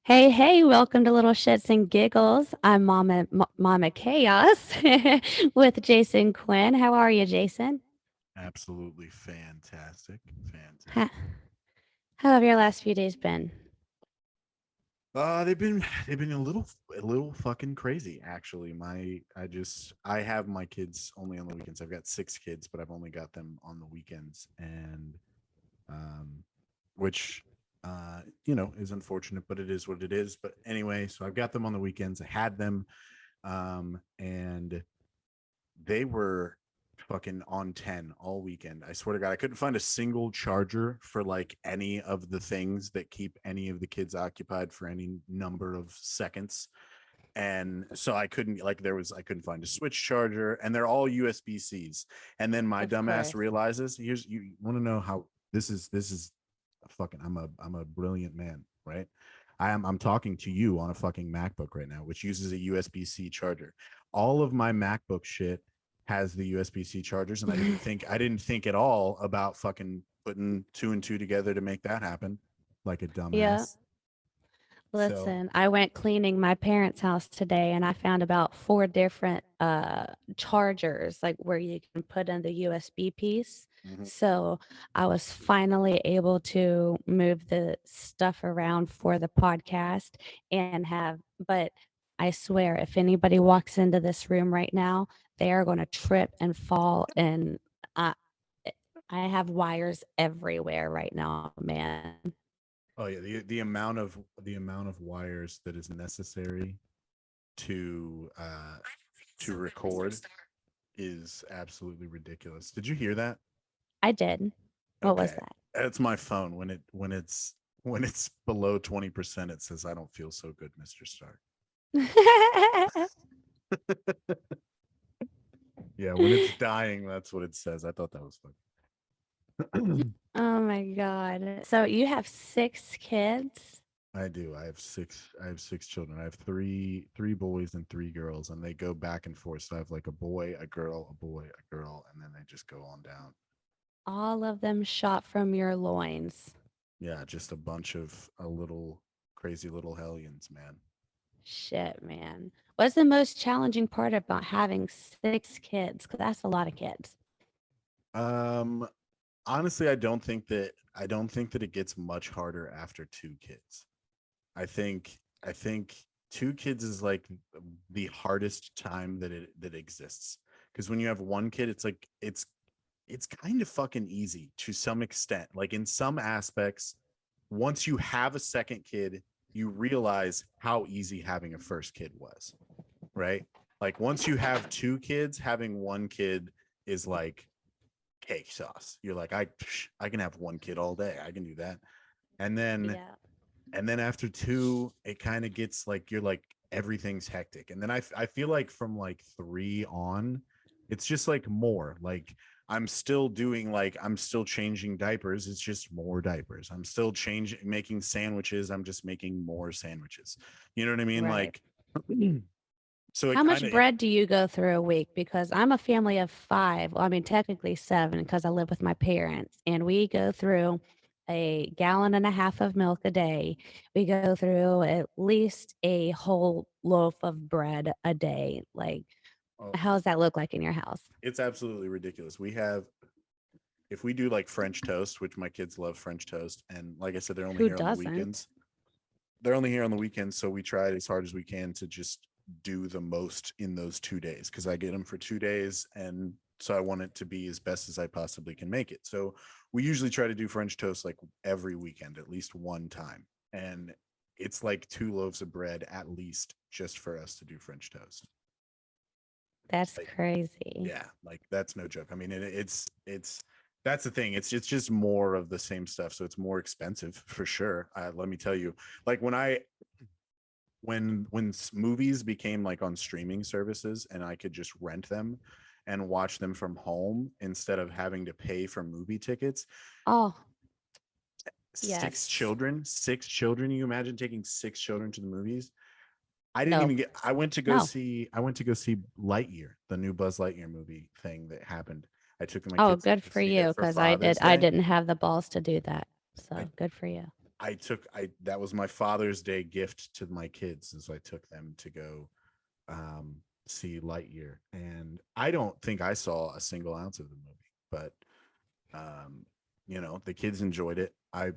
Hey, hey, welcome to Little Shits and Giggles. I'm Mama Chaos with Jason Quinn. How are you, Jason? Absolutely fantastic. Ha- Fantastic. How have your last few days been? They've been a little fucking crazy actually. I have my kids only on the weekends. I've got 6 kids, but I've only got them on the weekends and um which is unfortunate, but it is what it is. But anyway, so I've got them on the weekends. I had them and they were fucking on 10 all weekend. I swear to God, I couldn't find a single charger for like any of the things that keep any of the kids occupied for any number of seconds. And so I couldn't find a switch charger, and they're all USB-Cs. And then my Of dumbass course. realizes, here's you want to know how this is fucking I'm a brilliant man, right? I'm talking to you on a fucking MacBook right now, which uses a USB-C charger. All of my MacBook shit has the USB-C chargers, and I didn't think at all about fucking putting two and two together to make that happen, like a Yeah. dumbass. So Listen, I went cleaning my parents' house today and I found about four different chargers, like where you can put in the USB piece. mhm. So I was finally able to move the stuff around for the podcast and but I swear, if anybody walks into this room right now, they are going to trip and fall. And I, I have wires everywhere right now, man. Oh yeah, the amount of wires that is necessary to record is absolutely ridiculous. Did you hear that? I did. What was Okay, that? it's my phone. When it's below 20%, it says, "I don't feel so good, Mister Stark." Yeah, when it's dying, that's what it says. I thought that was funny. Oh my God. So you have six kids? I do. I have six children. I have three boys and 3 girls, and they go back and forth. So I have like a boy, a girl, a boy, a girl, and then they just go on down. All of them shot from your loins. Yeah, just a bunch of a little crazy little hellions, man. Shit, man. What's the most challenging part about having six kids? Because that's a lot of kids. Um, Honestly, I don't think that it gets much harder after 2 kids. I think 2 kids is like the hardest time that exists, because when you have 1 kid, it's kind of fucking easy to some extent. Like in some aspects, once you have a second kid, you realize how easy having a first kid was, right? Like once you have 2 kids, having 1 kid is like cake sauce. You're like, I can have 1 kid all day. I can do that. And then Yeah. and then after 2, it kind of gets like you're like everything's hectic. And then I feel like from like 3 on, it's just like more like I'm still changing diapers. It's just more diapers. I'm still changing making sandwiches. I'm just making more sandwiches. You know what I mean? Right. Like so it How kind much of bread do you go through a week? Because I'm a family of five. Well, I mean, technically seven because I live with my parents, and we go through a gallon and a half of milk a day. We go through at least a whole loaf of bread a day. Like, oh, how does that look like in your house? it's absolutely ridiculous. We have if we do like French toast, which my kids love French toast, and like I said, they're only Who here on the doesn't? weekends. They're only here on the weekends, so we try as hard as we can to just do the most in those 2 days, because I get them for 2 days, and so I want it to be as best as I possibly can make it. So we usually try to do French toast like every weekend, at least one time, and it's like 2 loaves of bread at least just for us to do French toast. That's Like crazy. yeah, like that's no joke. I mean, it's that's the thing. It's just more of the same stuff, so it's more expensive for sure. Let me tell you, like when movies became like on streaming services, and I could just rent them and watch them from home instead of having to pay for movie tickets. Oh, Six yes. children, 6 children. You imagine taking 6 children to the movies? I didn't No, even get. I went to go no. see. I went to go see Lightyear, the new Buzz Lightyear movie thing that happened. I took my Oh, kids good to for see it you for because Father's I Day. didn't have the balls to do that. I So good for you. I that was my Father's Day gift to my kids, and so I took them to go um see Lightyear, and I don't think I saw a single ounce of the movie, but um you know, the kids enjoyed it. I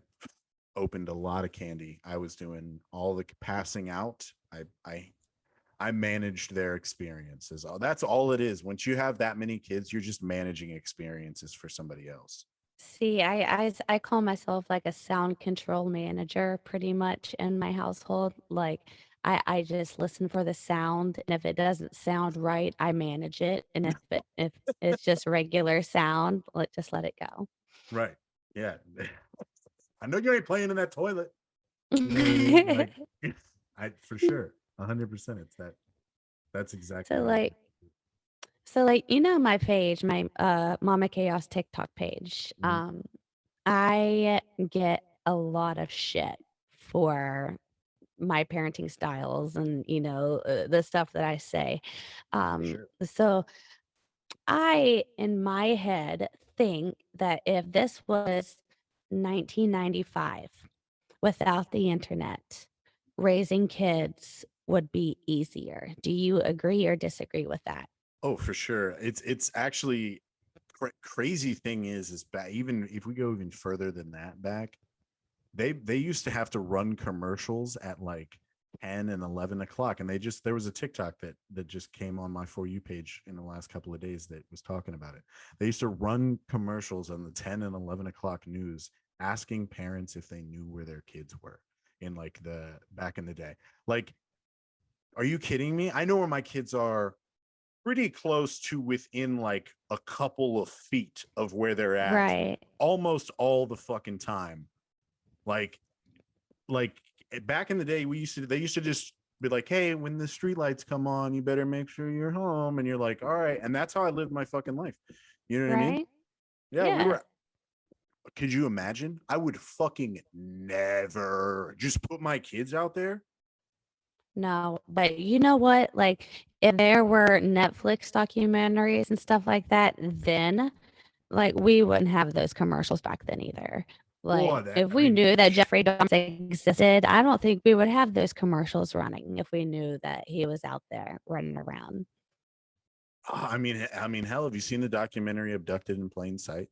opened a lot of candy. I was doing all the passing out. I managed their experiences. That's all it is. Once you have that many kids, you're just managing experiences for somebody else. See, I call myself like a sound control manager pretty much in my household. Like I just listen for the sound, and if it doesn't sound right, I manage it. And if it's just regular sound, just let it go. Right. Yeah. I know you ain't playing in that toilet. You know what I mean? Like, I for sure, 100%. It's that. That's exactly So how you. like so like you know my page, my Mama Chaos TikTok page. Mhm. I get a lot of shit for my parenting styles and the stuff that I say. For sure. So I in my head think that if this was 1995 without the internet, raising kids would be easier. Do you agree or disagree with that? Oh, for sure. It's actually crazy thing is back, even if we go even further than that back, they used to have to run commercials at like 10 and 11 o'clock, and there was a TikTok that just came on my For You page in the last couple of days that was talking about it. They used to run commercials on the 10 and 11 o'clock news asking parents if they knew where their kids were in like the back in the day. Like, are you kidding me? I know where my kids are pretty close to within like a couple of feet of where they're at Right. almost all the fucking time. Like like back in the day, they used to just be like, hey, when the street lights come on, you better make sure you're home. And you're like, all right. And that's how I lived my fucking life. You know what I mean? Right? Yeah, we Yeah. were. Could you imagine? I would fucking never just put my kids out there. No, but you know what? Like, if there were Netflix documentaries and stuff like that, then like we wouldn't have those commercials back then either. Oh, Like, that if I we mean, knew that Jeffrey Dahmer existed, I don't think we would have those commercials running if we knew that he was out there running around. I mean, hell, have you seen the documentary Abducted in Plain Sight?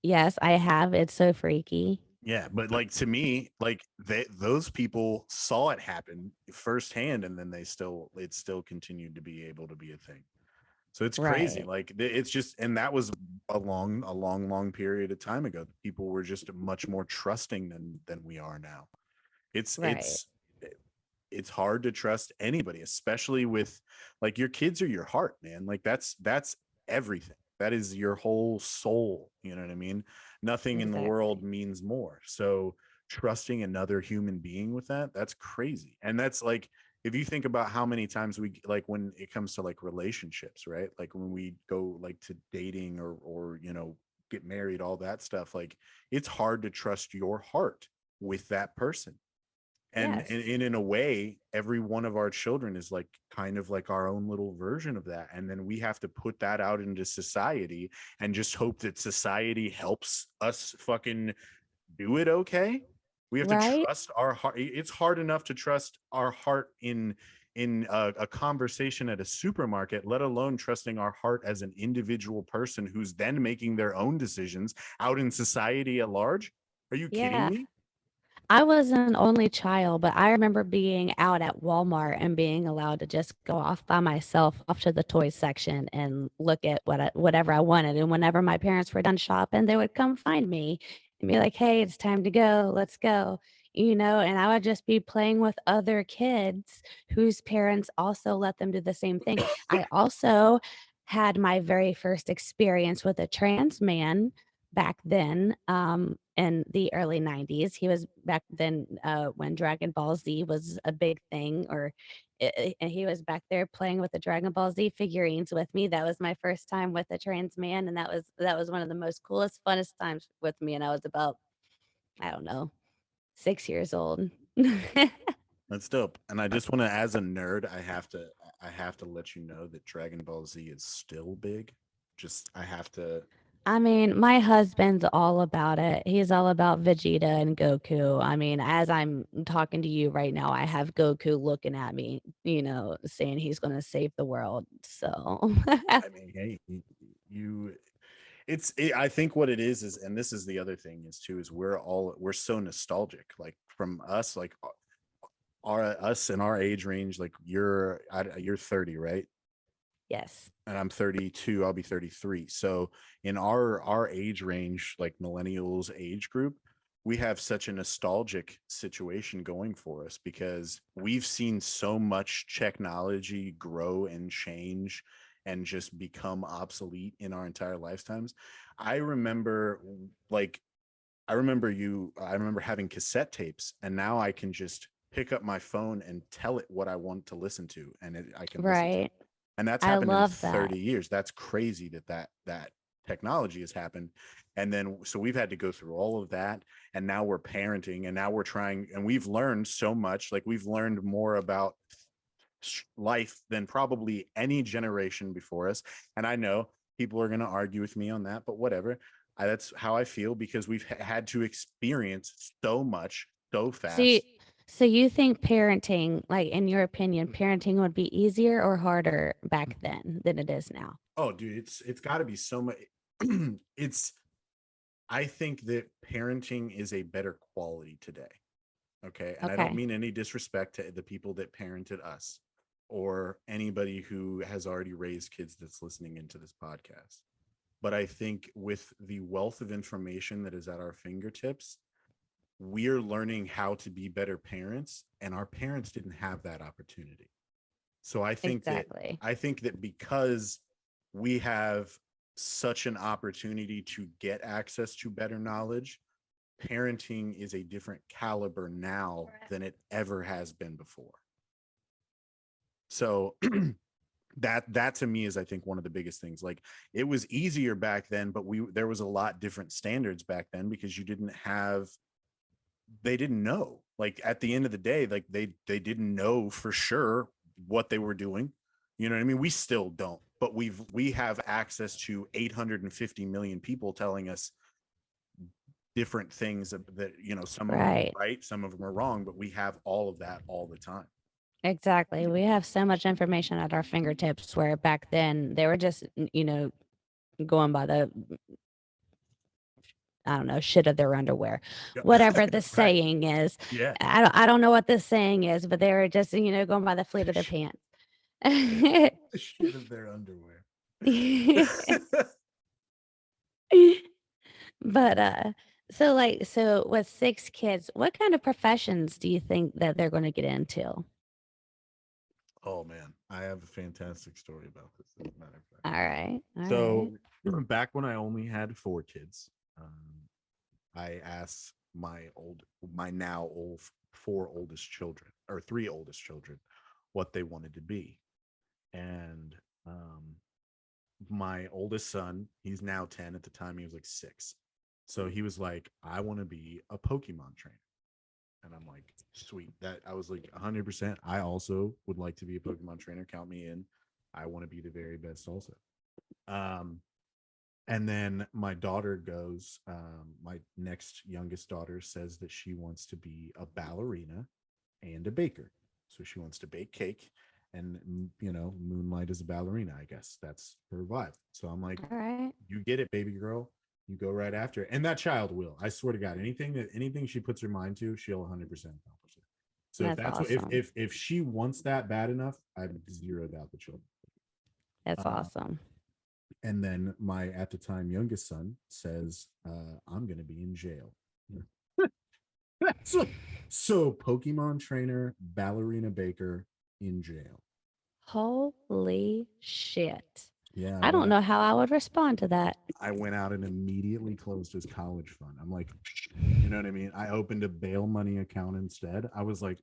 Yes, I have. It's so freaky. Yeah, but like to me, like those people saw it happen firsthand, and then it still continued to be able to be a thing. So it's crazy. Right. Like it's just, and that was long period of time ago. People were just much more trusting than we are now. It's Right. it's it's hard to trust anybody, especially with like your kids are your heart, man. Like that's everything. That is your whole soul. You know what I mean? Nothing in the world Exactly. means more. So trusting another human being with that's crazy. And that's like if you think about how many times we like when it comes to like relationships, right? Like when we go like to dating or you know get married, all that stuff, like it's hard to trust your heart with that person Yes. and in a way every one of our children is like kind of like our own little version of that, and then we have to put that out into society and just hope that society helps us fucking do it okay. We have to Right? trust our heart. It's hard enough to trust our heart in a conversation at a supermarket, let alone trusting our heart as an individual person who's then making their own decisions out in society at large. Are you kidding Yeah. me? I was an only child, but I remember being out at Walmart and being allowed to just go off by myself off to the toys section and look at whatever I wanted. And whenever my parents were done shopping, they would come find me and be like, "Hey, it's time to go. Let's go." And I would just be playing with other kids whose parents also let them do the same thing. I also had my very first experience with a trans man back then, in the early 90s. He was back then, when Dragon Ball Z was a big thing, and he was back there playing with the Dragon Ball Z figurines with me. That was my first time with a trans man, and that was one of the most coolest, funnest times with me, and I was about, I don't know, 6 years old. That's dope. And I just want to, as a nerd, I have to let you know that Dragon Ball Z is still big. Just I have to. I mean, my husband's all about it. He's all about Vegeta and Goku. I mean, as I'm talking to you right now, I have Goku looking at me, saying he's going to save the world. So, I mean, hey, you I think what it is, and this is the other thing is too, is we're so nostalgic, like from us, like our us in our age range, like you're 30, right? yes, And I'm 32, I'll be 33. So in our age range, like millennials age group, we have such a nostalgic situation going for us because we've seen so much technology grow and change and just become obsolete in our entire lifetimes. I remember like I remember having cassette tapes, and now I can just pick up my phone and tell it what I want to listen to, and I can listen to it. right. And that's I happened in love that. 30 years. That's crazy that technology has happened. And then so we've had to go through all of that, and now we're parenting, and now we're trying, and we've learned so much. Like we've learned more about life than probably any generation before us. And I know people are going to argue with me on that, but whatever. That's how I feel because we've had to experience so much so So you, fast. so you think parenting, like in your opinion, parenting would be easier or harder back then than it is now? Oh, dude, it's got to be so much. it's I think that parenting is a better quality today. Okay. And I don't Okay. mean any disrespect to the people that parented us or anybody who has already raised kids that's listening into this podcast. But I think with the wealth of information that is at our fingertips, we're learning how to be better parents, and our parents didn't have that opportunity. So Exactly. I think that because we have such an opportunity to get access to better knowledge, parenting is a different caliber now than it ever has been before. So that to me is I think one of the biggest things. Like it was easier back then, but we there was a lot different standards back then because you didn't have they didn't know. Like at the end of the day, like they didn't know for sure what they were doing. You know what I mean? We still don't, but we have access to 850 million people telling us different things that some of them Right. are right, some of them are wrong, but we have all of that all the time. Exactly. We have so much information at our fingertips where back then they were just, going by the, I don't know, shit of their underwear. Whatever the Right. saying is. Yeah. I don't know what the saying is, but they were just, going by the fleet of their pants. The shit of their underwear. But so with 6 kids, what kind of professions do you think that they're going to get into? Oh man, I have a fantastic story about this, as a matter of fact. All right. All right. So back when I only had 4 kids, I asked my now old 4 oldest children, or 3 oldest children, what they wanted to be. And my oldest son, he's now 10. At the time he was like 6. So he was like, I want to be a Pokemon trainer. And I'm like, sweet. That I was like 100%. I also would like to be a Pokemon trainer. Count me in. I want to be the very best also. Um, and then my daughter goes, my next youngest daughter says that she wants to be a ballerina and a baker. So she wants to bake cake and, moonlight as a ballerina, I guess. That's her vibe. So I'm like, All right. you get it, baby girl. You go right after it. And that child will. I swear to God, anything she puts her mind to, she'll 100% accomplish it. So if That's that's what awesome. if she wants that bad enough, I've zeroed out the children. That's Uh, awesome. and then my at the time youngest son says, I'm gonna be in jail. so, so Pokemon trainer, ballerina baker in jail. Holy shit. Yeah, I don't know how I would respond to that. I went out and immediately closed his college fund. I'm like, you know what I mean? I opened a bail money account instead. I was like,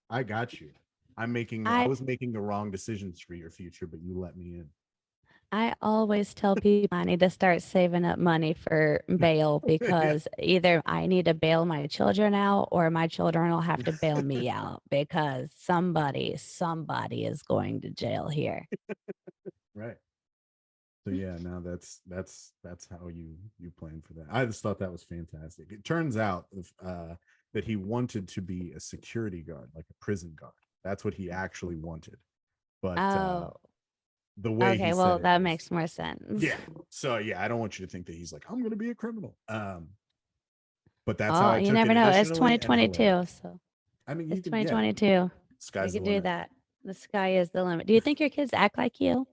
I got you. I I was making the wrong decisions for your future, but you let me in. I always tell people I need to start saving up money for bail Yeah. because either I need to bail my children out or my children will have to bail me out because somebody is going to jail here. Right. So yeah, now that's how you plan for that. I just thought that was fantastic. It turns out that he wanted to be a security guard, like a prison guard. That's what he actually wanted. But Oh, the way he okay. said Well, it that was, makes more sense. yeah. So yeah, I don't want you to think that he's like, I'm gonna be a criminal. But that's how Oh, I you took never it know. It's initially, and 2022, hilarious. so I mean, you it's can, yeah, 2022. We sky's the could do limit. that. The sky is the limit. Do you think your kids act like you?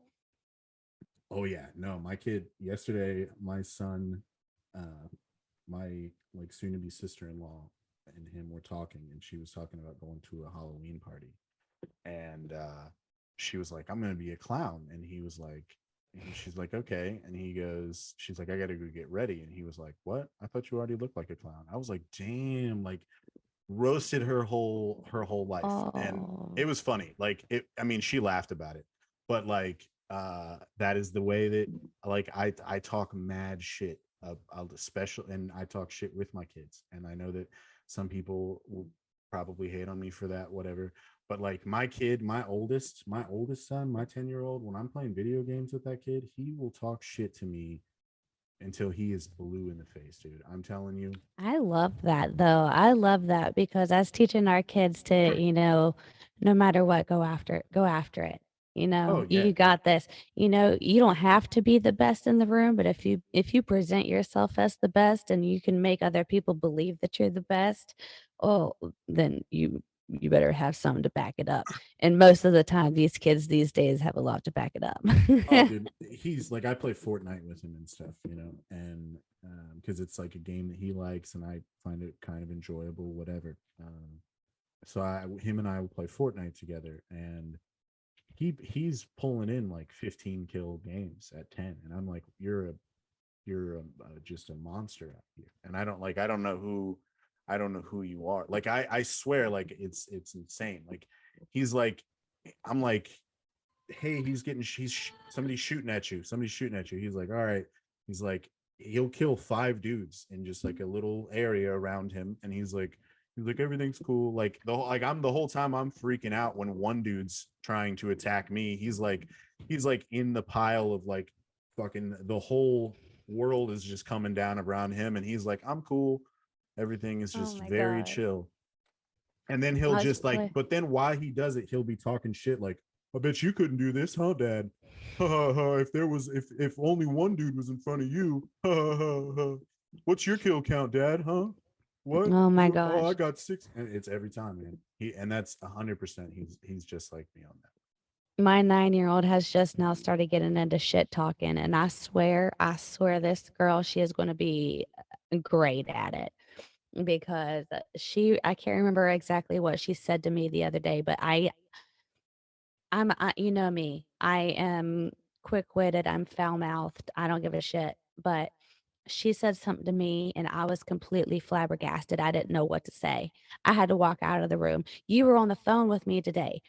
Oh yeah, no, my kid yesterday, my son, uh, my like soon to be sister in law and him were talking, and she was talking about going to a Halloween party, and she was like, "I'm gonna be a clown," and he was like, she's like, "Okay," and he goes, she's like, "I gotta go get ready," and he was like, "What? I thought you already looked like a clown." I was like, "Damn!" Like roasted her whole life, and Oh, it was funny. Like it, I mean, she laughed about it, but like that is the way that like I talk mad shit, special, and I talk shit with my kids, and I know that some people will probably hate on me for that, whatever. But like my kid, my oldest son, my 10-year-old, when I'm playing video games with that kid, he will talk shit to me until he is blue in the face, dude. I'm telling you. I love that though. I love that because that's teaching our kids to, no matter what, go after it. Oh You yeah, got this. You don't have to be the best in the room, but if you present yourself as the best and you can make other people believe that you're the best, oh, then you better have something to back it up. And most of the time these kids these days have a lot to back it up. oh, dude, he's like I play Fortnite with him and stuff, and because it's like a game that he likes, and I find it kind of enjoyable, whatever. So him and I will play Fortnite together, and he's pulling in like 15 kill games at 10, and I'm like, just a monster out here, and I don't know who you are. Like I swear, like it's insane. Like he's like, I'm like, hey, somebody's shooting at you. Somebody's shooting at you. He's like, all right. He's like, he'll kill 5 dudes in just like a little area around him, and he's like everything's cool. Like I'm the whole time I'm freaking out when one dude's trying to attack me. He's like in the pile of like fucking the whole world is just coming down around him, and he's like, I'm cool. Everything is Oh just my very gosh. chill. And then he'll I was just like, play. but then while he does it, he'll be talking shit like, I bet you couldn't do this, huh, Dad? Ha ha ha. If only one dude was in front of you. Ha ha ha ha. What's your kill count, Dad? Huh? What? Oh my Oh, I gosh. got 6. And it's every time, man. And that's 100%. He's just like me on that. My 9-year-old has just now started getting into shit talking, and I swear this girl, she is gonna be great at it because I can't remember exactly what she said to me the other day, but you know me, I am quick-witted, I'm foul-mouthed, I don't give a shit, but she said something to me and I was completely flabbergasted. I didn't know what to say. I had to walk out of the room. You were on the phone with me today.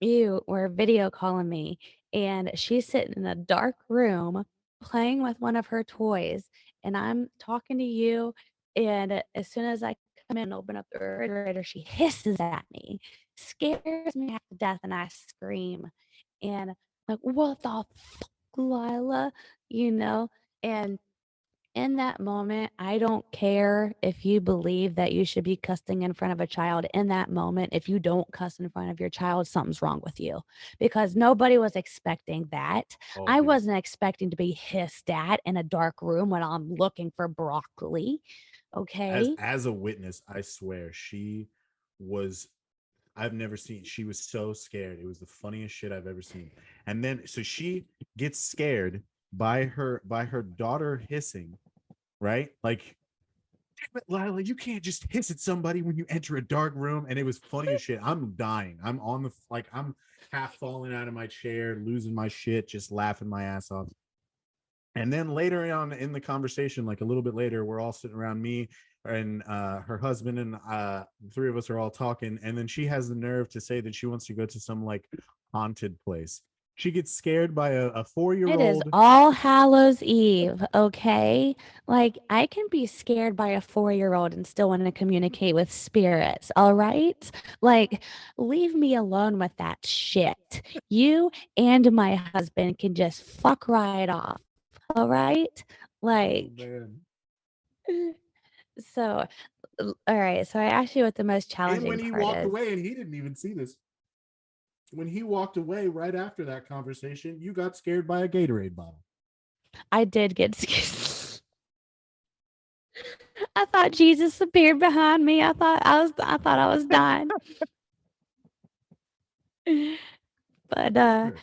You were video calling me, and she's sitting in a dark room playing with one of her toys. And I'm talking to you. And as soon as I come in and open up the refrigerator, she hisses at me, scares me half to death, and I scream. And like, what the fuck, Lila? You know? And in that moment, I don't care if you believe that you should be cussing in front of a child. In that moment, if you don't cuss in front of your child, something's wrong with you because nobody was expecting that. Oh, I dude. wasn't expecting to be hissed at in a dark room when I'm looking for broccoli. As Okay. as a witness, I swear was I've never seen. She was so scared. It was the funniest shit I've ever seen. And then so she gets scared by her daughter hissing, right? Like, but Lila, you can't just hiss at somebody when you enter a dark room. And it was funny as shit. I'm dying. I'm on the like I'm half falling out of my chair, losing my shit, just laughing my ass off. And then later on in the conversation, like a little bit later, we're all sitting around me and her husband, and the three of us are all talking. And then she has the nerve to say that she wants to go to some like haunted place. She gets scared by a 4 year It is old. All Hallows Eve, okay? Like, I can be scared by a 4-year-old and still want to communicate with spirits, all right? Like, leave me alone with that shit. You and my husband can just fuck right off. all right? Oh Like, man. so, all right. So I asked you what the most And challenging when he part walked is. away, and he didn't even see this, when he walked away right after that conversation, you got scared by a Gatorade bottle. I did get scared. I thought Jesus appeared behind me. I thought I was dying. But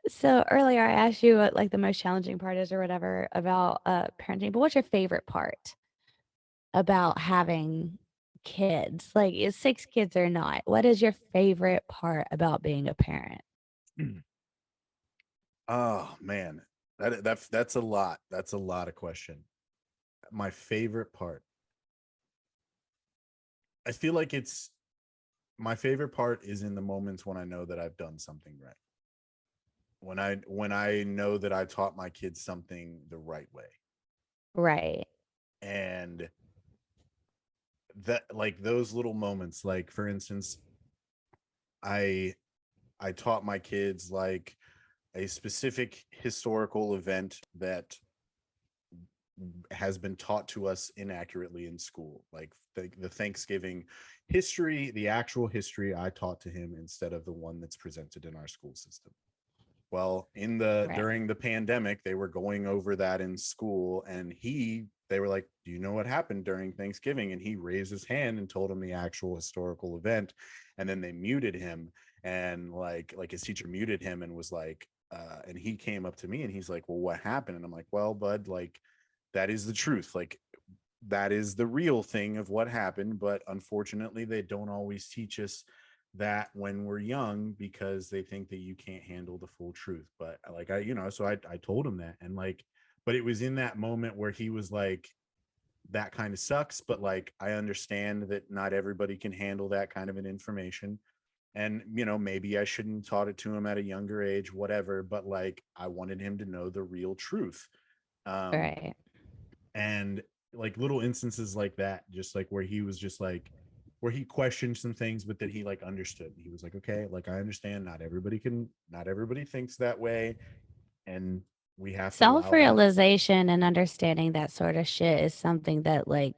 so earlier I asked you what like the most challenging part is or whatever about parenting. But what's your favorite part about having kids? Like is 6 kids or not? What is your favorite part about being a parent? Oh man, that's a lot. That's a lot of question. My favorite part. I feel like it's my favorite part is in the moments when I know that I've done something right. When I know that I taught my kids something the right way. Right. And that like those little moments, like for instance, I I taught my kids like a specific historical event that has been taught to us inaccurately in school, like the Thanksgiving history, the actual history I taught to him instead of the one that's presented in our school system. Well, in the Right. during the pandemic, they were going over that in school, and they were like, "Do you know what happened during Thanksgiving?" And he raised his hand and told them the actual historical event, and then they muted him, and like his teacher muted him and was like, and he came up to me and he's like, "Well, what happened?" And I'm like, "Well, bud, like that is the truth. Like that is the real thing of what happened, but unfortunately they don't always teach us that when we're young because they think that you can't handle the full truth." But like so I told him that, and like, but it was in that moment where he was like, that kind of sucks, but like I understand that not everybody can handle that kind of an information. And maybe I shouldn't have taught it to him at a younger age, whatever, but like I wanted him to know the real truth. um Right. and like little instances like that, just like where he was just like, where he questioned some things but that he like understood. He was like, okay, like I understand not everybody thinks that way, and we have to allow that. Self-realization and understanding that sort of shit is something that like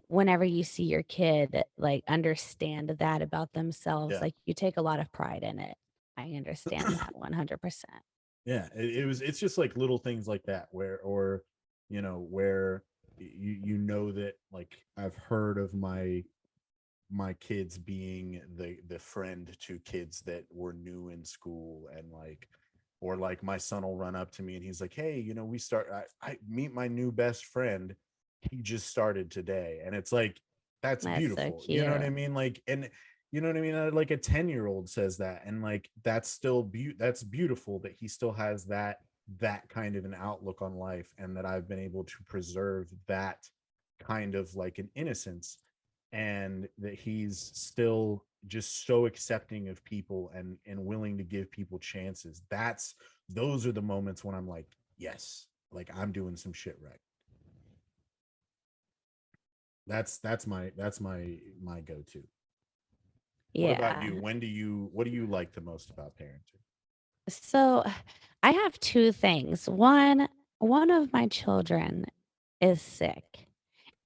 whenever you see your kid like understand that about themselves, Yeah. like you take a lot of pride in it. I understand that 100%. Yeah, it's just like little things like that where, or where you know that like I've heard of my kids being the friend to kids that were new in school, and like, or like my son will run up to me and he's like, hey, I meet my new best friend, he just started today. And it's like, that's That's so beautiful, you know what I cute. mean? Like, and you know what I mean, like a 10-year-old says that, and like that's still that's beautiful that he still has that kind of an outlook on life, and that I've been able to preserve that kind of like an innocence, and that he's still just so accepting of people and willing to give people chances. Those are the moments when I'm like, yes, like I'm doing some shit right. That's my go-to. What about Yeah. you? What do you like the most about parenting? So I have two things. One of my children is sick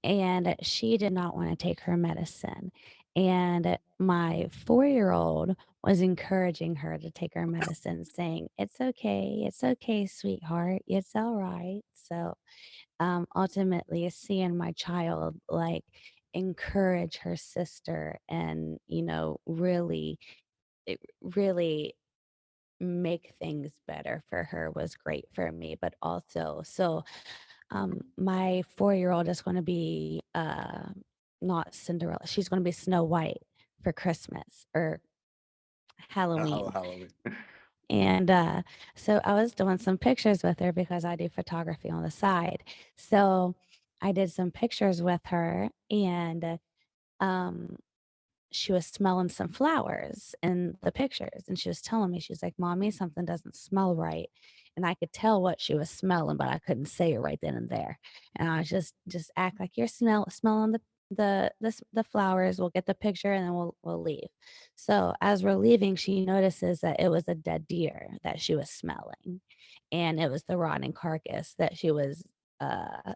and she did not want to take her medicine. And my 4-year-old was encouraging her to take her medicine, saying, it's okay, sweetheart, it's all right. So ultimately, seeing my child like encourage her sister and, really make things better for her was great for me. But also, so my 4-year-old is going to be not Cinderella. She's going to be Snow White for Christmas or Oh, Halloween. Halloween. And so I was doing some pictures with her because I do photography on the side. So I did some pictures with her, and um, she was smelling some flowers in the pictures. And she was telling me, she's like, Mommy, something doesn't smell right. And I could tell what she was smelling, but I couldn't say it right then and there. And I was just act like you're smelling the flowers, we'll get the picture, and then we'll leave. So as we're leaving, she notices that it was a dead deer that she was smelling, and it was the rotting carcass that she was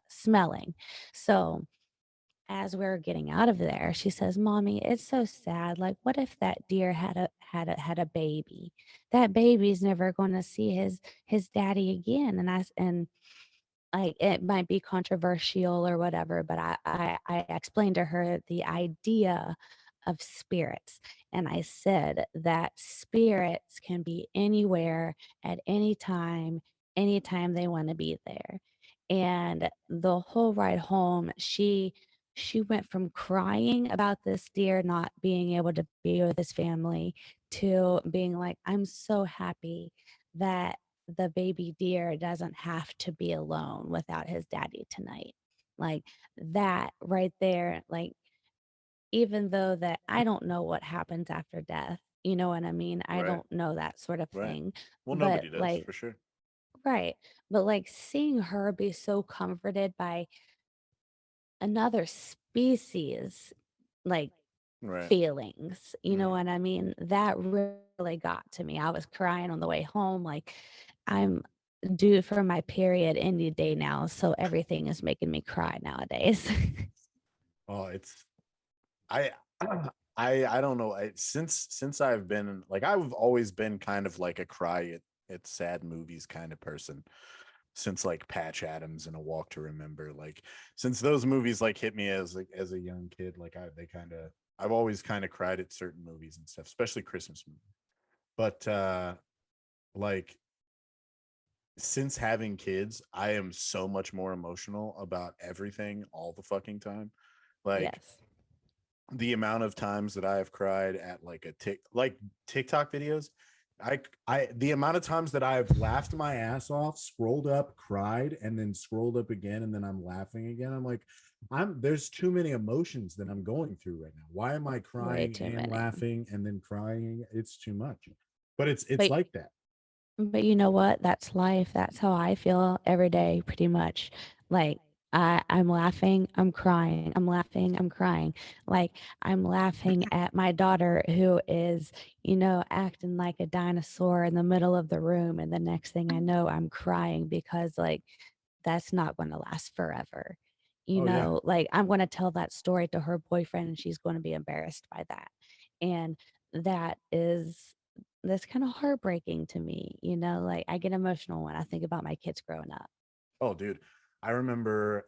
smelling. So as we are getting out of there, she says, "Mommy, it's so sad. Like, what if that deer had a baby? That baby's never going to see his daddy again." And like, it might be controversial or whatever, but I explained to her the idea of spirits. And I said that spirits can be anywhere at any time they want to be there. And the whole ride home, she went from crying about this deer not being able to be with his family to being like, I'm so happy that the baby deer doesn't have to be alone without his daddy tonight. Like that right there, like even though that I don't know what happens after death, you know what I mean? I Right. don't know that sort of Right. thing. Well, But nobody does like, for sure. right. But like seeing her be so comforted by another species, like Right. feelings, you know Yeah. what I mean? That really got to me. I was crying on the way home. Like, I'm due for my period any day now, so everything is making me cry nowadays. Oh, it's I I don't know. Since I've been like I've always been kind of like a cry at sad movies kind of person. Since like Patch Adams and A Walk to Remember, like since those movies like hit me as a young kid, like they kind of I've always kind of cried at certain movies and stuff, especially Christmas movies. But like since having kids, I am so much more emotional about everything all the fucking time. Like Yes. the amount of times that I have cried at like like TikTok videos, the amount of times that I've laughed my ass off, scrolled up, cried, and then scrolled up again, and then I'm laughing again. I'm like, there's too many emotions that I'm going through right now. Why am I Way crying too and many. laughing and then crying? It's too much. But it's But like that. But you know what? That's life. That's how I feel every day, pretty much. Like I'm laughing, I'm crying. I'm laughing, I'm crying. Like I'm laughing at my daughter who is, acting like a dinosaur in the middle of the room, and the next thing I know, I'm crying because like that's not going to last forever. Oh yeah. Like I'm going to tell that story to her boyfriend and she's going to be embarrassed by that. And that is that's kind of heartbreaking to me, like I get emotional when I think about my kids growing up. Oh, dude, I remember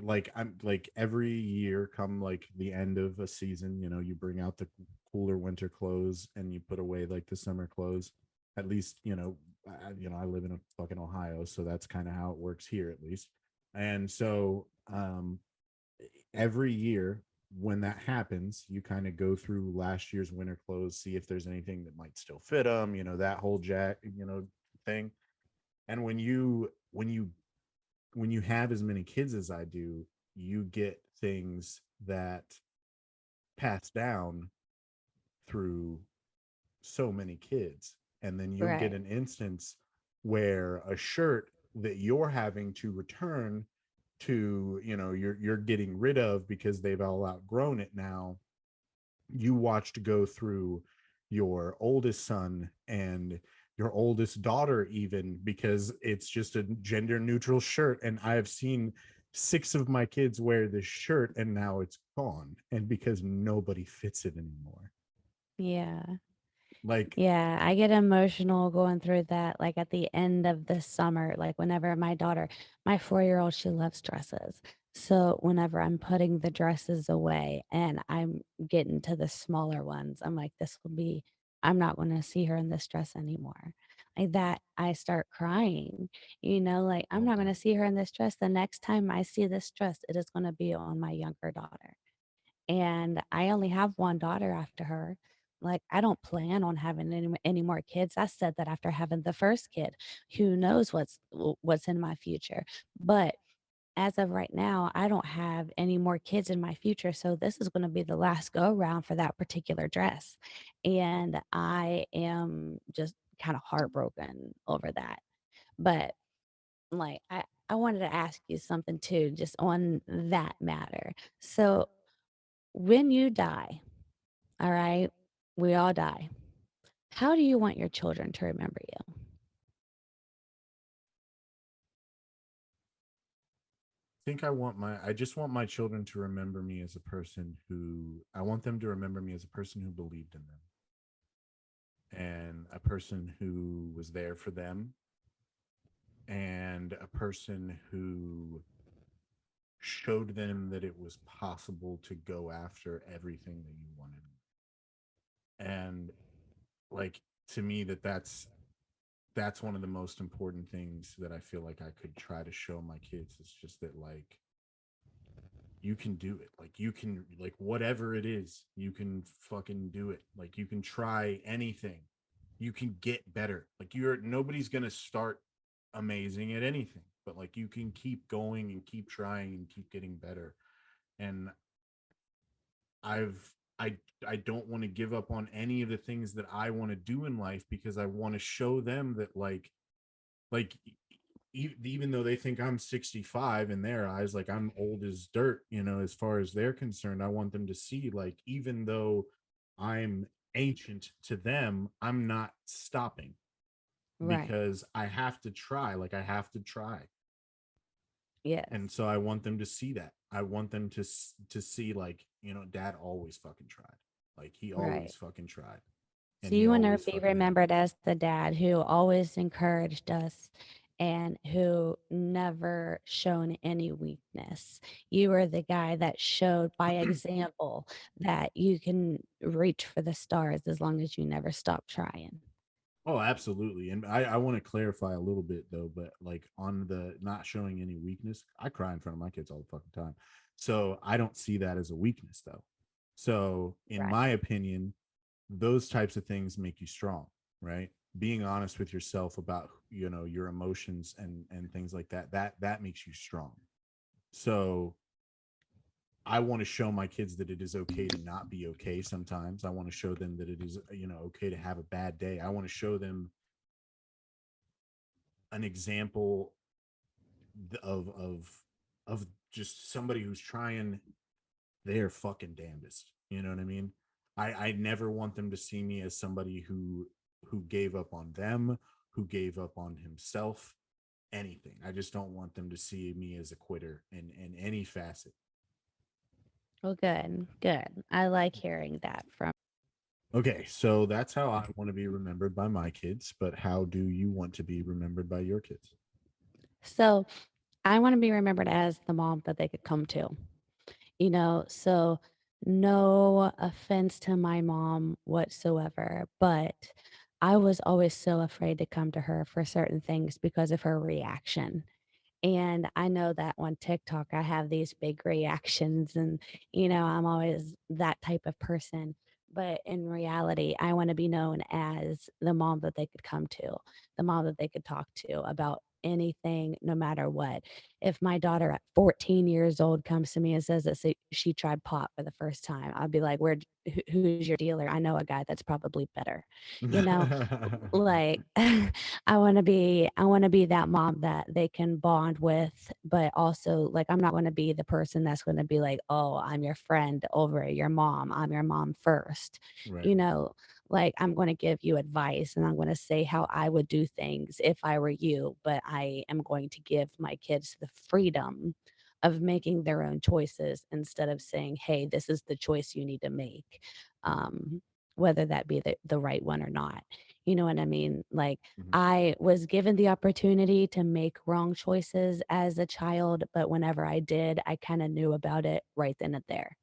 like I'm like every year come like the end of a season, you bring out the cooler winter clothes and you put away like the summer clothes. At least, I live in a fucking Ohio, so that's kind of how it works here at least. And so every year when that happens, you kind of go through last year's winter clothes, see if there's anything that might still fit them, that whole thing. And when you have as many kids as I do, you get things that pass down through so many kids. And then you'll get Right. an instance where a shirt that you're having to return to, you're getting rid of because they've all outgrown it now. You watched go through your oldest son and your oldest daughter, even because it's just a gender neutral shirt. And I have seen 6 of my kids wear this shirt and now it's gone. And because nobody fits it anymore. Yeah. Like, Yeah, I get emotional going through that, like at the end of the summer, like whenever my 4-year-old, she loves dresses. So whenever I'm putting the dresses away and I'm getting to the smaller ones, I'm like, I'm not going to see her in this dress anymore. Like that, I start crying, like I'm oh not going man. to see her in this dress. The next time I see this dress, it is going to be on my younger daughter. And I only have one daughter after her. Like, I don't plan on having any more kids. I said that after having the first kid. Who knows what's in my future? But as of right now, I don't have any more kids in my future. So this is going to be the last go round for that particular dress. And I am just kind of heartbroken over that. But like I wanted to ask you something too, just on that matter. So When you die, all right, we all die. How do you want your children to remember you? Think I just want my children to remember me as a person who I want them to remember me as a person who believed in them and a person who was there for them and a person who showed them that it was possible to go after everything that you wanted. And like to me that's one of the most important things that I feel like I could try to show my kids. It's just that like you can do it. Like you can like whatever it is, you can fucking do it. Like you can try anything. You can get better. Like you're nobody's going to start amazing at anything, but like you can keep going and keep trying and keep getting better. And I've I don't want to give up on any of the things that I want to do in life because I want to show them that like even though they think I'm 65 in their eyes, like I'm old as dirt, you know, as far as they're concerned, I want them to see like even though I'm ancient to them, I'm not stopping Right. because I have to try, like I have to try. And Yes. so I want them to see that. I want them to see like, you know, dad always fucking tried. Like he Right. always fucking tried and So he you want to always be fucking had remembered this. as the dad who always encouraged us and who never shown any weakness. You were the guy that showed by example that you can reach for the stars as long as you never stop trying. Oh, absolutely. And I want to clarify a little bit though, but like on the not showing any weakness, I cry in front of my kids all the fucking time. So I don't see that as a weakness though. So in Right. my opinion, those types of things make you strong, right? Being honest with yourself about, you know, your emotions and things like that, that makes you strong. So I want to show my kids that it is okay to not be okay sometimes. I want to show them that it is, you know, okay to have a bad day. I want to show them an example of of just somebody who's trying their fucking damnedest. You know what I mean? I never want them to see me as somebody who gave up on them, who gave up on himself, anything. I just don't want them to see me as a quitter in any facet. Well, good. Good. I like hearing that from. Okay, so that's how I want to be remembered by my kids, but how do you want to be remembered by your kids? So I want to be remembered as the mom that they could come to. So no offense to my mom whatsoever, but I was always so afraid to come to her for certain things because of her reaction. And I know that on TikTok, I have these big reactions, and, I'm always that type of person. But in reality, I want to be known as the mom that they could come to, the mom that they could talk to about anything, no matter what. If my daughter at 14 years old comes to me and says that she tried pot for the first time, I'll be like, who's your dealer? I know a guy that's probably better, you know? Like I want to be that mom that they can bond with, but also like I'm not going to be the person that's going to be like, "Oh, I'm your friend over your mom. I'm your mom first." Right. You know, like I'm going to give you advice and I'm going to say how I would do things if I were you, but I am going to give my kids the freedom of making their own choices instead of saying, "Hey, this is the choice you need to make." Um whether that be the right one or not. You know what I mean? Like, Mhm. I was given the opportunity to make wrong choices as a child, but whenever I did, I kind of knew about it right then and there.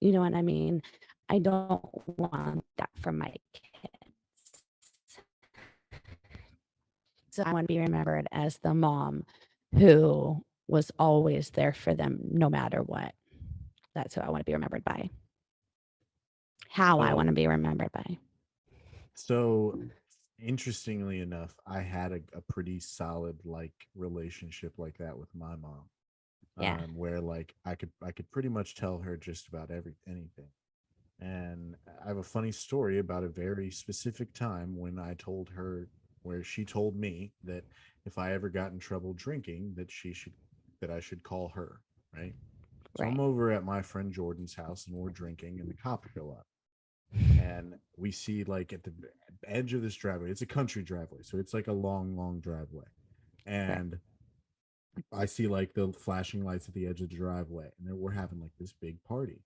You know what I mean? I don't want that from my kids. So I want to be remembered as the mom who was always there for them no matter what. That's who I want to be remembered by. How I want So to be remembered by. So, interestingly enough, I had a pretty solid like relationship like that with my mom, Yeah. where like I could pretty much tell her just about anything. And I have a funny story about a very specific time when I told her, where she told me that if I ever got in trouble drinking, that I should call her, right? So I'm Right. over at my friend Jordan's house and we're drinking, and the cops show up. And we see like at the edge of this driveway, it's a country driveway. So it's like a long, long driveway. Right. And I see like the flashing lights at the edge of the driveway, and then we're having like this big party.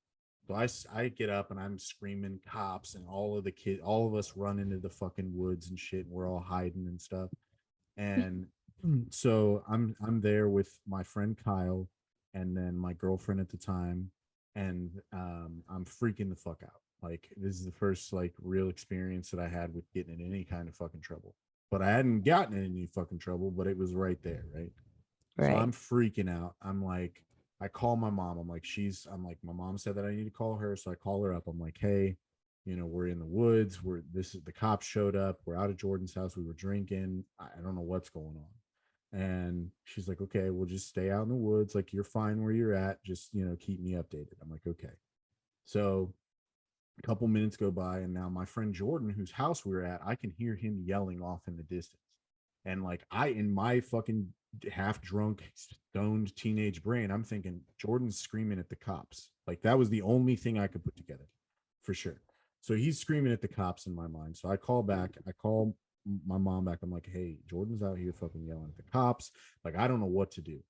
So I get up and I'm screaming cops, and all of the kids, all of us run into the fucking woods and shit. And we're all hiding and stuff. And so I'm there with my friend Kyle, and then my girlfriend at the time, and I'm freaking the fuck out. Like this is the first like real experience that I had with getting in any kind of fucking trouble. But I hadn't gotten in any fucking trouble, but it was right there, right? So Right. I'm freaking out. I'm like, I call my mom. I'm like, my mom said that I need to call her. So I call her up. I'm like, hey, we're in the woods. This is the cops showed up. We're out of Jordan's house. We were drinking. I don't know what's going on. And she's like, okay, we'll just stay out in the woods. Like, you're fine where you're at. Just, keep me updated. I'm like, okay. So a couple minutes go by, and now my friend Jordan, whose house we were at, I can hear him yelling off in the distance. And like in my fucking half drunk, stoned teenage brain, I'm thinking Jordan's screaming at the cops. Like that was the only thing I could put together for sure. So he's screaming at the cops in my mind. So I call back, I call my mom back. I'm like, hey, Jordan's out here fucking yelling at the cops. Like, I don't know what to do.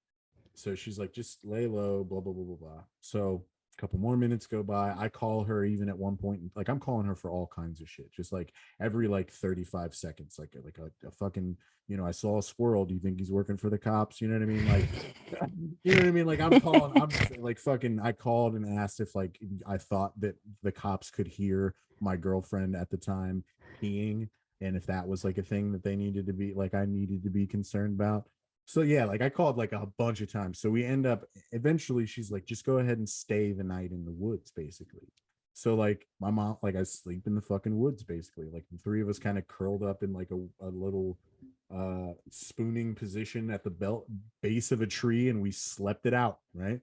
So she's like, just lay low, blah, blah, blah, blah, blah. So a couple more minutes go by. I call her even at one point, like I'm calling her for all kinds of shit, just like every like 35 seconds, like a fucking, I saw a squirrel. Do you think he's working for the cops? You know what I mean? Like, you know what I mean? Like I'm calling, I'm like fucking, I called and asked if like I thought that the cops could hear my girlfriend at the time peeing, and if that was like a thing that they needed to be like, I needed to be concerned about. So yeah, like I called like a bunch of times. So we end up eventually she's like, just go ahead and stay the night in the woods, basically. So like my mom, like I sleep in the fucking woods, basically. Like the three of us kind of curled up in like a little spooning position at the belt base of a tree, and we slept it out, right?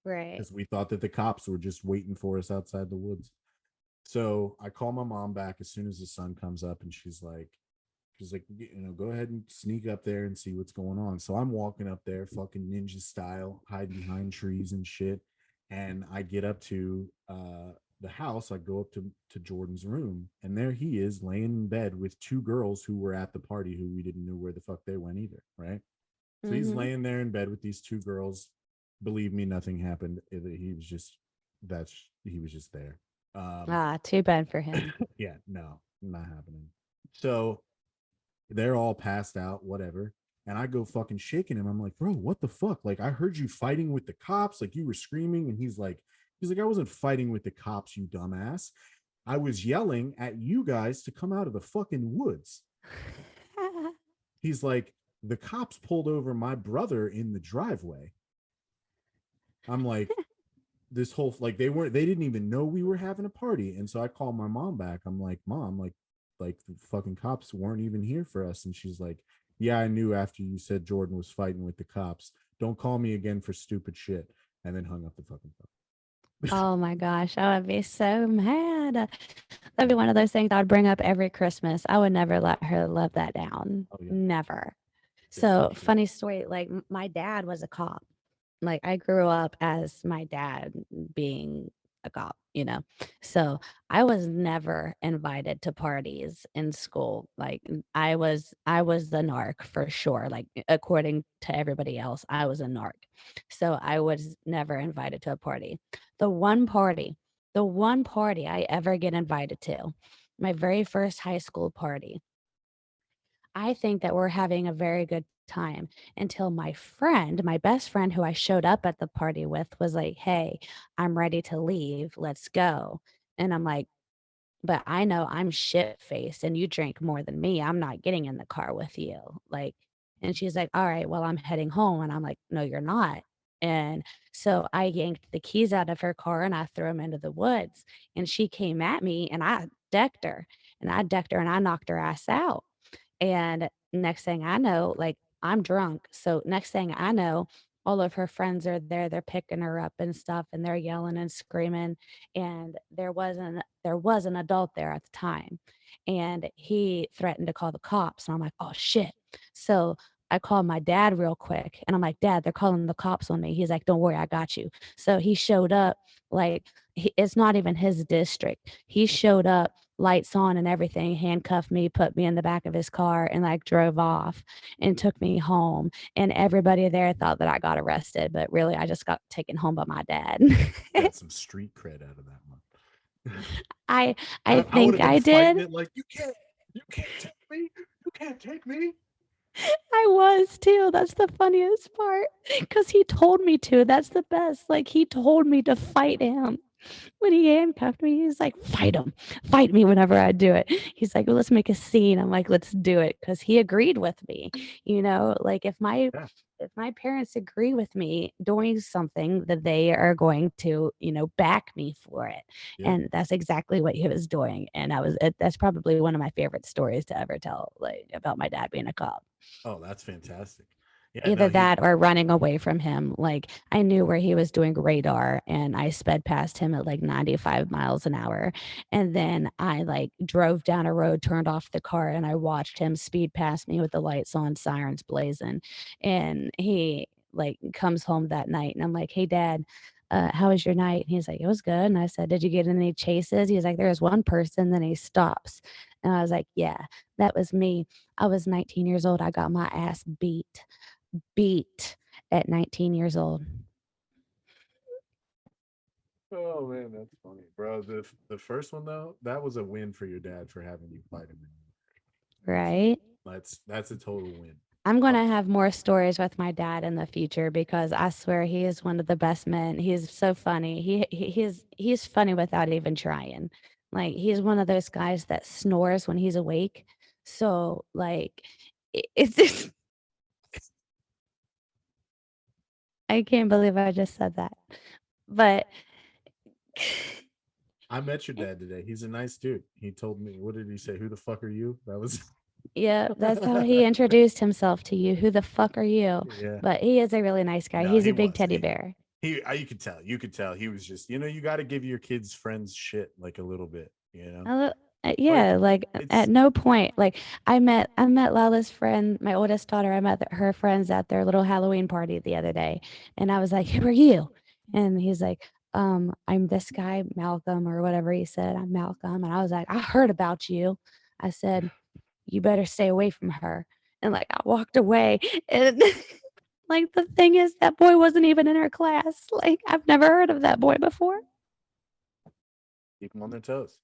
Right. Because we thought that the cops were just waiting for us outside the woods. So I call my mom back as soon as the sun comes up, and she's like, go ahead and sneak up there and see what's going on. So I'm walking up there, fucking ninja style, hide behind trees and shit. And I get up to the house. I go up to Jordan's room, and there he is laying in bed with two girls who were at the party who we didn't know where the fuck they went either. Right. So he's Mm-hmm. laying there in bed with these two girls. Believe me, nothing happened. He was just there. Um, Ah, too bad for him. yeah, no, not happening. So they're all passed out, whatever. And I go fucking shaking him. I'm like, bro, what the fuck? Like, I heard you fighting with the cops. Like, you were screaming. And he's like, I wasn't fighting with the cops, you dumbass. I was yelling at you guys to come out of the fucking woods. He's like, the cops pulled over my brother in the driveway. I'm like, this whole like they didn't even know we were having a party. And so I called my mom back. I'm like, mom, like the fucking cops weren't even here for us. And she's like, yeah, I knew after you said Jordan was fighting with the cops. Don't call me again for stupid shit. And then hung up the fucking phone. Oh my gosh, I would be so mad. That'd be one of those things I would bring up every Christmas. I would never let her live that down. Oh yeah, Never. yeah, for So, sure. funny story, like my dad was a cop. Like I grew up as my dad being a cop, you know. So, I was never invited to parties in school. Like I was the narc for sure. Like according to everybody else, I was a narc. So, I was never invited to a party. The one party, the one party I ever get invited to, my very first high school party. I think that we're having a very good time until my friend, my best friend who I showed up at the party with was like, "Hey, I'm ready to leave. Let's go." And I'm like, "But I know I'm shit faced and you drink more than me. I'm not getting in the car with you." Like, and she's like, "All right, well, I'm heading home." And I'm like, "No, you're not." And so I yanked the keys out of her car and I threw them into the woods. And she came at me and I decked her and I decked her and I knocked her ass out. And next thing I know, like, I'm drunk. So next thing I know, all of her friends are there. They're picking her up and stuff, and they're yelling and screaming. And there was an adult there at the time, and he threatened to call the cops. And I'm like, oh shit. So I called my dad real quick and I'm like, Dad, they're calling the cops on me. He's like, don't worry, I got you. So he showed up like it's not even his district. He showed up, lights on and everything, handcuffed me, put me in the back of his car and like drove off and took me home. And everybody there thought that I got arrested, but really I just got taken home by my dad. Got some street cred out of that one. I I I would think have been I fighting did. it like you can't take me, you can't take me. I was too. That's the funniest part because he told me to. That's the best. Like he told me to fight him when he handcuffed me. He's like, fight me whenever I do it. He's like, well, let's make a scene. I'm like, let's do it because he agreed with me. Like Yeah, if my parents agree with me doing something, that they are going to back me for it, yeah. and that's exactly what he was doing. And that's probably one of my favorite stories to ever tell, like about my dad being a cop. Oh, that's fantastic. Yeah, Either no, he. that or running away from him. Like I knew where he was doing radar and I sped past him at like 95 miles an hour. And then I like drove down a road, turned off the car, and I watched him speed past me with the lights on, sirens blazing. And he like comes home that night and I'm like, hey, Dad. How was your night? And he's like, it was good. And I said, did you get any chases? He's like, there was one person. Then he stops. And I was like, yeah, that was me. I was 19 years old. I got my ass beat at 19 years old, Oh man, that's funny, bro. The first one though, that was a win for your dad for having you fight him. That's right? that's a total win. I'm going Oh, to have more stories with my dad in the future because I swear he is one of the best men. He's so funny. He's funny without even trying. Like he's one of those guys that snores when he's awake. So like it's just, I can't believe I just said that. But I met your dad today. He's a nice dude. He told me, what did he say? Who the fuck are you? That was yeah, that's how he introduced himself to you. Who the fuck are you? yeah. But he is a really nice guy. No, He's he a big was. teddy bear. You could tell. You could tell he was just, you got to give your kids friends shit like a little bit, Yeah, Like like at it's no point, like I met Lala's friend, my oldest daughter. I met her friends at their little Halloween party the other day, and I was like, "Who are you?" And he's like, I'm this guy, Malcolm, or whatever he said. I'm Malcolm, and I was like, "I heard about you." I said, "You better stay away from her." And like I walked away, and like the thing is, that boy wasn't even in her class. Like I've never heard of that boy before. keep them on their toes.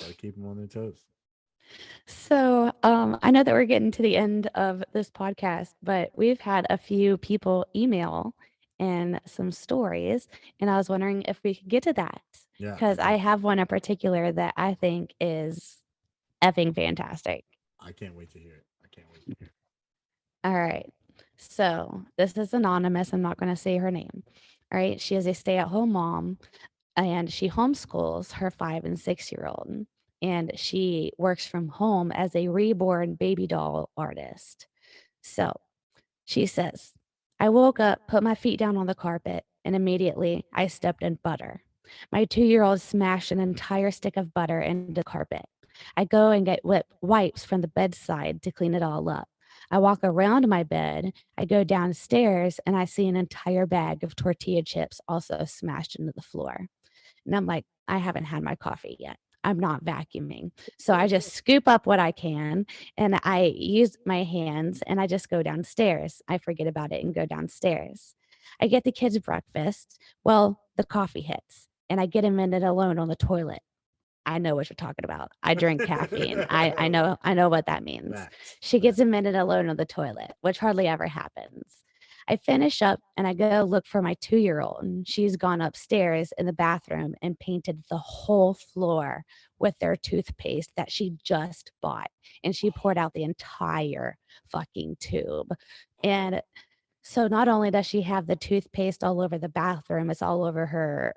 Got to keep them on their toes. So, I know that we're getting to the end of this podcast, but we've had a few people email and some stories, and I was wondering if we could get to that Yeah, because I have one in particular that I think is effing fantastic. I can't wait to hear it. I can't wait to hear it. All right. So, this is anonymous. I'm not going to say her name. All right. She is a stay at home mom and she homeschools her 5 and 6 year old. And she works from home as a reborn baby doll artist. So she says, I woke up, put my feet down on the carpet, and immediately I stepped in butter. My 2 year old smashed an entire stick of butter into the carpet. I go and get wipes from the bedside to clean it all up. I walk around my bed. I go downstairs and I see an entire bag of tortilla chips also smashed into the floor. And I'm like, I haven't had my coffee yet. I'm not vacuuming. So I just scoop up what I can and I use my hands and I just go downstairs. I forget about it and go downstairs. I get the kids breakfast. Well, the coffee hits and I get a minute alone on the toilet. I know what you're talking about. I drink caffeine. I know what that means. Facts. She gets Facts. a minute alone on the toilet, which hardly ever happens. I finish up and I go look for my 2 year old. And she's gone upstairs in the bathroom and painted the whole floor with their toothpaste that she just bought. And she poured out the entire fucking tube. And so not only does she have the toothpaste all over the bathroom, it's all over her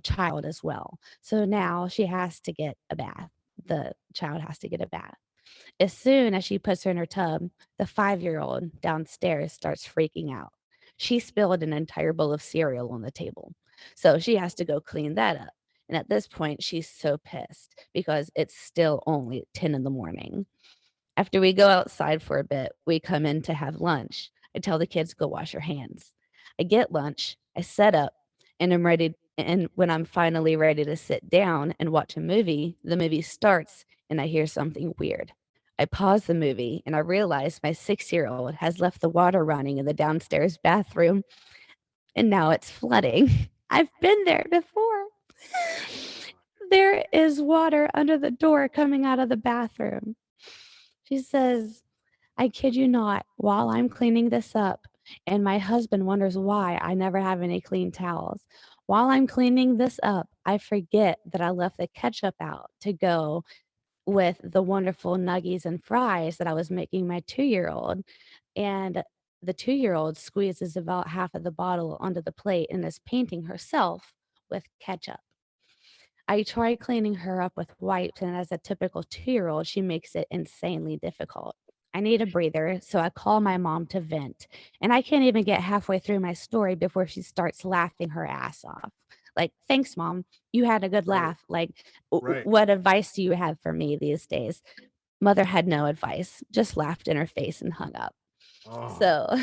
child as well. So now she has to get a bath. The child has to get a bath. As soon as she puts her in her tub, the 5 year old downstairs starts freaking out. She spilled an entire bowl of cereal on the table. So she has to go clean that up. And at this point, she's so pissed because it's still only 10 in the morning. After we go outside for a bit, we come in to have lunch. I tell the kids, go wash your hands. I get lunch, I set up, and I'm ready. And when I'm finally ready to sit down and watch a movie, the movie starts and I hear something weird. I pause the movie and I realize my 6-year-old has left the water running in the downstairs bathroom and now it's flooding. I've been there before. There is water under the door coming out of the bathroom. She says, I kid you not, while I'm cleaning this up, and my husband wonders why I never have any clean towels. While I'm cleaning this up, I forget that I left the ketchup out to go with the wonderful nuggies and fries that I was making my 2-year-old. And the 2-year-old squeezes about half of the bottle onto the plate and is painting herself with ketchup. I try cleaning her up with wipes, and as a typical 2-year-old, she makes it insanely difficult. I need a breather, so I call my mom to vent. And I can't even get halfway through my story before she starts laughing her ass off. Like, thanks, mom. You had a good Right. laugh. Like, Right. what advice do you have for me these days? Mother had no advice, just laughed in her face and hung up. Oh, So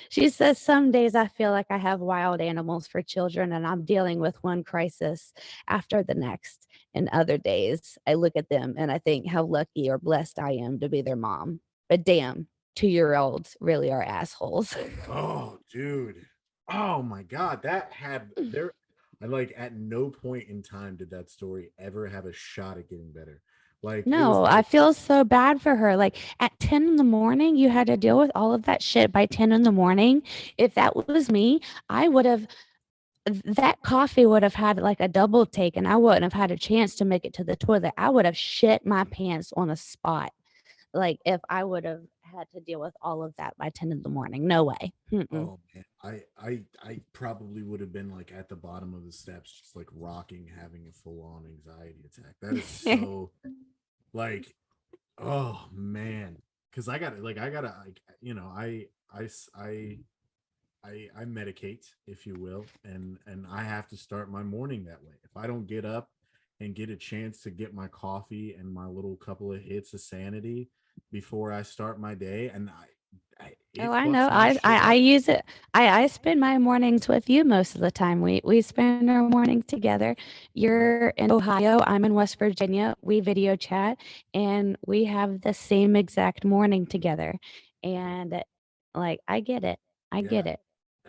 she says, some days I feel like I have wild animals for children and I'm dealing with one crisis after the next. And other days I look at them and I think how lucky or blessed I am to be their mom. But damn, 2-year-olds really are assholes. oh, dude. Oh my God. That had there. I like at no point in time did that story ever have a shot at getting better. Like it was No, I like, feel so bad for her. Like at 10 in the morning, you had to deal with all of that shit by 10 in the morning. If that was me, I would have that coffee would have had like a double take and I wouldn't have had a chance to make it to the toilet. I would have shit my pants on the spot. Like if I would have had to deal with all of that by 10 in the morning. No way. Mm-mm. oh man, I probably would have been like at the bottom of the steps, just like rocking, having a full on anxiety attack. That is so like, oh man, because I gotta like I medicate, if you will, and I have to start my morning that way. If I don't get up and get a chance to get my coffee and my little couple of hits of sanity before I start my day, and I Oh, it I know. fucks my shit I up. use it. I spend my mornings with you most of the time. We spend our mornings together. Right. You're in Ohio, I'm in West Virginia. We video chat and we have the same exact morning together. And like I get it. I Yeah. get it.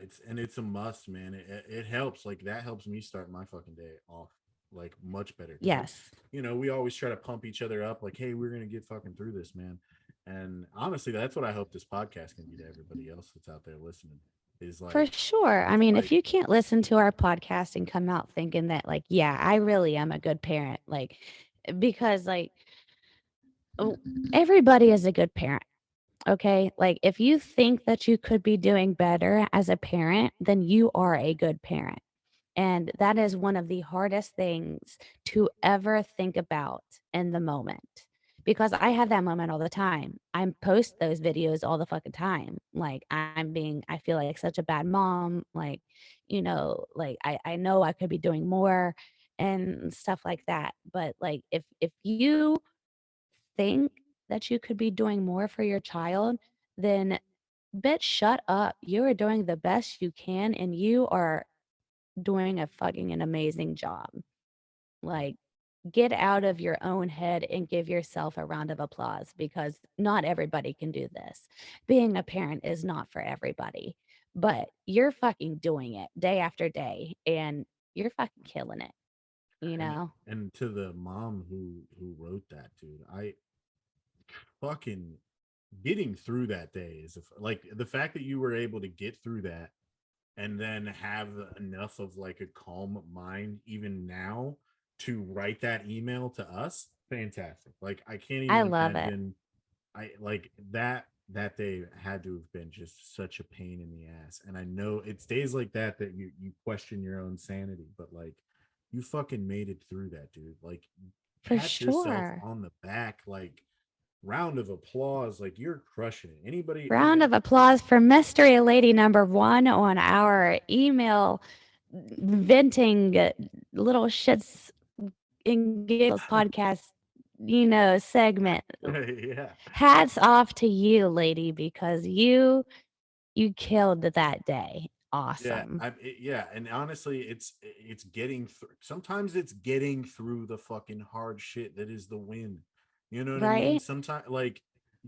It's a must, man. It helps. Like that helps me start my fucking day off like much better. Because like, Yes. we always try to pump each other up, like, hey, we're gonna get fucking through this, man. And honestly, that's what I hope this podcast can be to everybody else that's out there listening. Is For like sure. I it's mean, if like you can't listen to our podcast and come out thinking that like, yeah, I really am a good parent, like because like oh, everybody is a good parent. Okay. Like, if you think that you could be doing better as a parent, then you are a good parent. And that is one of the hardest things to ever think about in the moment. Because I have that moment all the time. I post those videos all the fucking time. Like, I feel like such a bad mom. Like, like I know I could be doing more and stuff like that. But like, if you think that you could be doing more for your child, then bitch, shut up. You are doing the best you can and you are doing a fucking an amazing job. Like, get out of your own head and give yourself a round of applause because not everybody can do this. Being a parent is not for everybody, but you're fucking doing it day after day and you're fucking killing it, you and know? and to the mom who wrote that, dude, I fucking getting through that day is like the fact that you were able to get through that and then have enough of like a calm mind even now to write that email to us, fantastic. Like I can't I even love it. imagine. I like that day had to have been just such a pain in the ass. And I know it's days like that that you question your own sanity, but like you fucking made it through that, dude. Like For pat yourself sure. on the back, like round of applause, like you're crushing it. Anybody Round of applause for mystery lady number one on our email venting little shits and giggles podcast segment. Yeah. Hats off to you, lady, because you killed that day. Yeah, Awesome. yeah, and honestly, it's getting through. Sometimes it's getting through the fucking hard shit that is the win. You know what I mean? Right? Sometimes, like,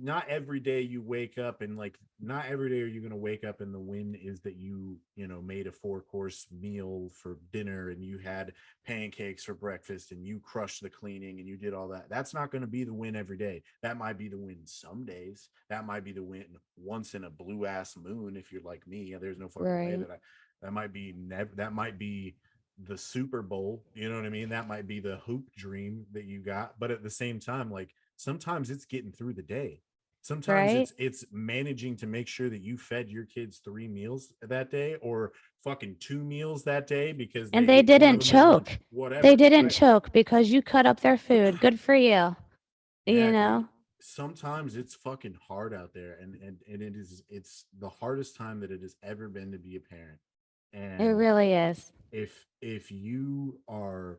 not every day you wake up and like, not every day are you gonna wake up and the win is that you made a 4 course meal for dinner and you had pancakes for breakfast and you crushed the cleaning and you did all that. That's not going to be the win every day. That might be the win some days. That might be the win once in a blue ass moon. If you're like me, there's no fucking way Right. that that might be never, that might be the Super Bowl. You know what I mean? That might be the hoop dream that you got. But at the same time, like sometimes it's getting through the day. Sometimes Right? it's managing to make sure that you fed your kids 3 meals that day or fucking 2 meals that day because And they they ate one of didn't them at lunch, choke. They whatever, didn't right? choke because you cut up their food. Good for you. You Yeah, dude. know? Sometimes it's fucking hard out there, and it's the hardest time that it has ever been to be a parent. It And really is. if you are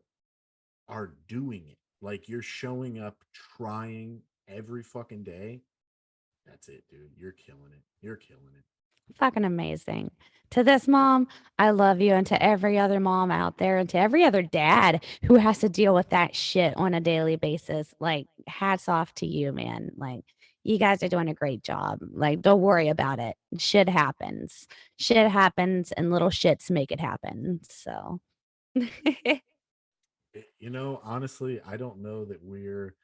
doing it, like you're showing up, trying every fucking day, that's it, dude. You're killing it. You're killing it. Fucking amazing. To this mom, I love you. And to every other mom out there and to every other dad who has to deal with that shit on a daily basis, like, hats off to you, man. Like, you guys are doing a great job. Like, don't worry about it. Shit happens. Shit happens, and little shits make it happen. So, Honestly, I don't know that we're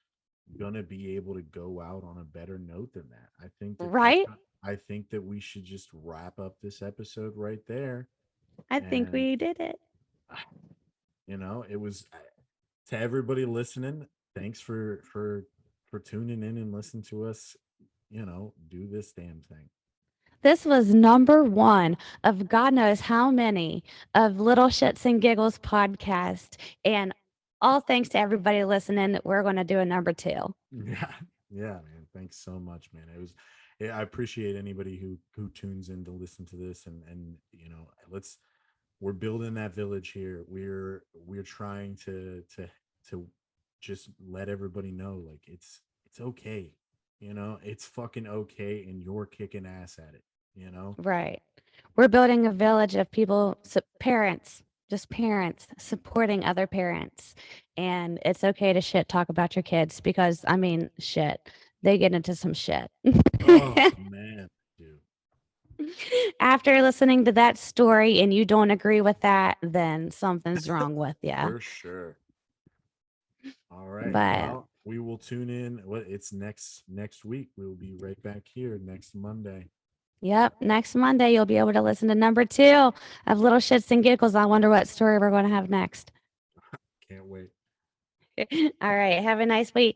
gonna be able to go out on a better note than that. right? I think that we should just wrap up this episode right there. I think And we did it. it was to everybody listening. Thanks for tuning in and listening to us. Do this damn thing. This was number one of God knows how many of Little Shits and Giggles podcast. And all thanks to everybody listening. We're going to do a number two. Yeah, yeah, man. Thanks so much, man. It was. I appreciate anybody who tunes in to listen to this, and let's we're building that village here. We're trying to just let everybody know, like, it's okay. It's fucking okay, and you're kicking ass at it. Right. We're building a village of people, parents, just parents supporting other parents. And it's okay to shit talk about your kids because, I mean, shit, they get into some shit. Oh man, dude. After listening to that story and you don't agree with that, then something's wrong with you. For sure. All right. But Well, we will tune in. It's next week. We will be right back here next Monday. yep, next Monday you'll be able to listen to number two of Little Shits and Giggles. I wonder what story we're going to have next. Can't wait. All right. Have a nice week.